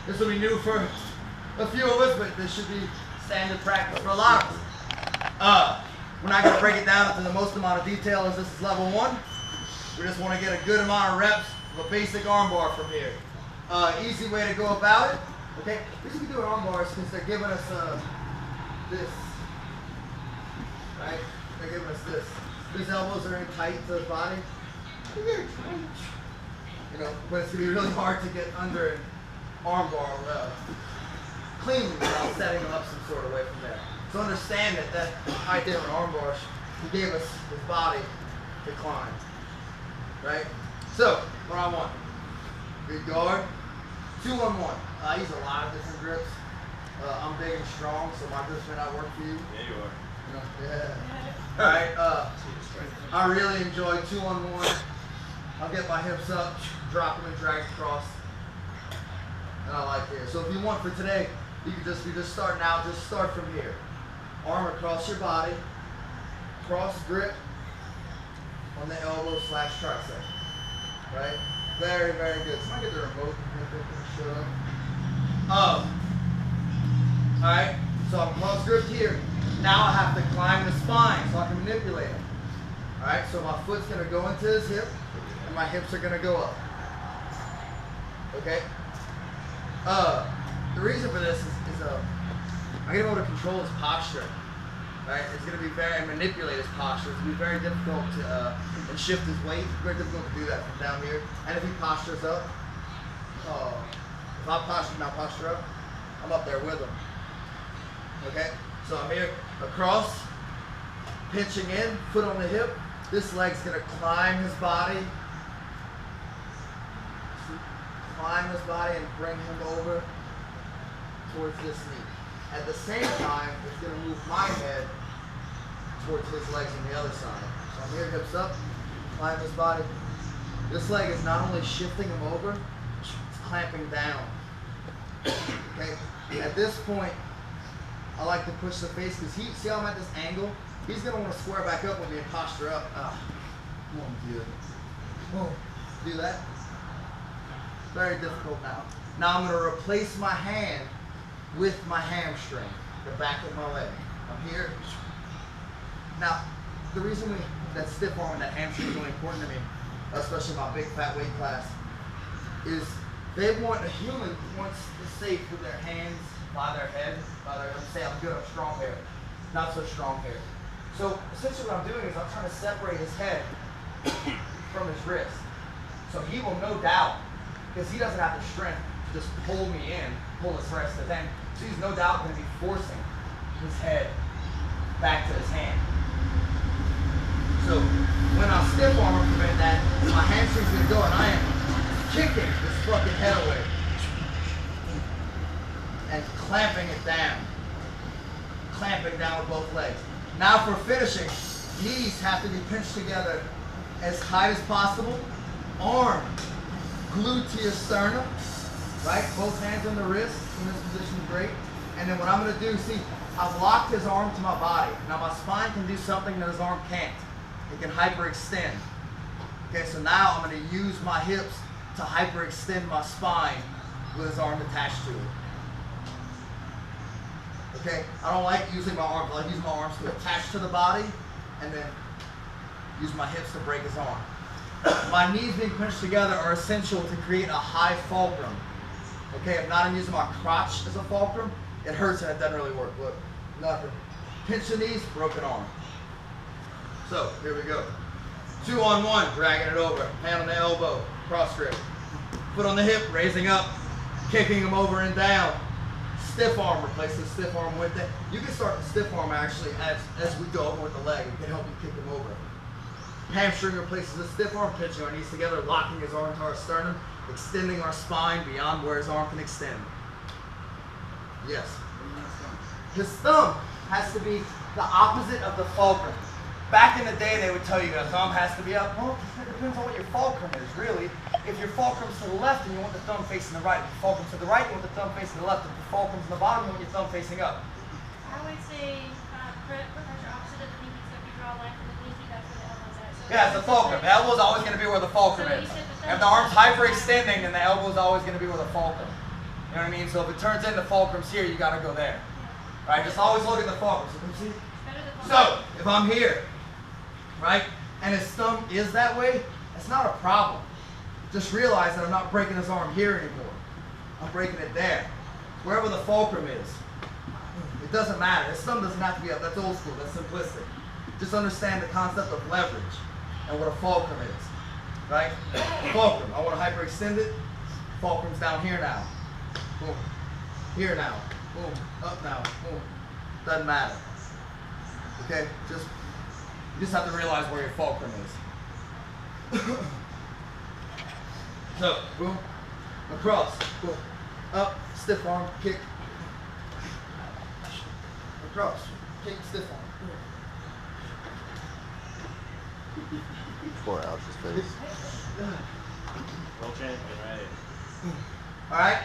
This will be new for a few of us, but this should be standard practice for a lot of us. We're not going to break it down into the most amount of detail as this is level 1. We just want to get a good amount of reps of a basic armbar from here. Easy way to go about it. Okay, we should be doing arm bars because they're giving us this, right? They're giving us this. These elbows are in tight to the body. You know, but it's going to be really hard to get under an arm bar cleanly without setting them up some sort of way from there. So understand that right there with arm bars, he gave us his body to climb. Right? So, what I want, good guard, 2-on-1. I use a lot of different grips. I'm big and strong, so my grips may not work for you. Yeah, you are. You know, yeah. Alright, I really enjoy 2-on-1. I'll get my hips up, drop them and drag across. And I like here. So if you want for today, you can just be just starting out, just start from here. Arm across your body, cross grip on the elbow / tricep. Right? Very, very good. Somebody get the remote and show up. Alright, so I'm cross gripped here. Now I have to climb the spine so I can manipulate him. Alright, so my foot's going to go into his hip and my hips are going to go up. Okay? The reason for this is I'm going to be able to control his posture. Right? It's going to be and manipulate his posture. It's going to be very difficult to and shift his weight. It's very difficult to do that from down here. And if he postures up, if I posture up, I'm up there with him. Okay? So I'm here across, pinching in, foot on the hip. This leg's going to climb his body. Climb his body and bring him over towards this knee. At the same time, it's going to move my head towards his legs on the other side. So I'm here, hips up, climb his body. This leg is not only shifting him over, it's clamping down. Okay? At this point, I like to push the face because see how I'm at this angle? He's going to want to square back up with me and posture up. Won't do it. Won't do that. Very difficult now. Now I'm going to replace my hand with my hamstring, the back of my leg. I'm here. Now, the reason that stiff arm and that hamstring is really important to me, especially my big fat weight class, is a human wants to stay with their hands by their head, say I'm good, I'm strong here, not so strong here. So essentially what I'm doing is I'm trying to separate his head from his wrist. So he will no doubt, because he doesn't have the strength to just pull me in, pull his wrist at then. So he's no doubt going to be forcing his head back to his hand. So when I stiff arm and prevent that, my hamstring's going to go and I am kicking this fucking head away and clamping it down. Clamping down with both legs. Now for finishing, knees have to be pinched together as tight as possible. Arm glued to your sternum, right? Both hands on the wrist. In this position is great. And then what I'm going to do, see, I've locked his arm to my body. Now my spine can do something that his arm can't. It can hyperextend. Okay, so now I'm going to use my hips to hyperextend my spine with his arm attached to it. Okay, I don't like using my arms. I like using my arms to attach to the body and then use my hips to break his arm. My knees being pinched together are essential to create a high fulcrum. Okay, if not, I'm using my crotch as a fulcrum. It hurts and it doesn't really work. Look, nothing. Pinch the knees, broken arm. So, here we go. 2-on-1, dragging it over. Hand on the elbow, cross grip. Foot on the hip, raising up, kicking him over and down. Stiff arm, replace the stiff arm with it. You can start the stiff arm actually as we go over with the leg. It can help you kick him over. Hamstring replaces the stiff arm, pinching our knees together, locking his arm to our sternum, extending our spine beyond where his arm can extend. Yes. His thumb has to be the opposite of the fulcrum. Back in the day, they would tell you the thumb has to be up. Well, it depends on what your fulcrum is, really. If your fulcrum's to the left, then you want the thumb facing the right. If your fulcrum's to the right, you want the thumb facing the left. If your fulcrum's to the bottom, you want your thumb facing up. I always say, pressure opposite of the pinky, so if you draw a line from the pinky, that's where the elbow's at. So yeah, it's the fulcrum. The elbow's always going to be where the fulcrum is. If the arm's hyperextending, then the elbow's always going to be where the fulcrum. know what I mean? So if it turns into fulcrums here, you gotta go there. Right? Just always look at the fulcrum. So, can you see? So if I'm here, right, and his thumb is that way, that's not a problem. Just realize that I'm not breaking his arm here anymore. I'm breaking it there. Wherever the fulcrum is. It doesn't matter. His thumb doesn't have to be up. That's old school. That's simplistic. Just understand the concept of leverage and what a fulcrum is. Right? Fulcrum. I want to hyperextend it. Fulcrum's down here now. Boom. Here now. Boom. Up now. Boom. Doesn't matter. Okay? You just have to realize where your fulcrum is. So, boom. Across. Boom. Up. Stiff arm. Kick. Across. Kick. Stiff arm. Poor Alex's face. World champion, right? Alright?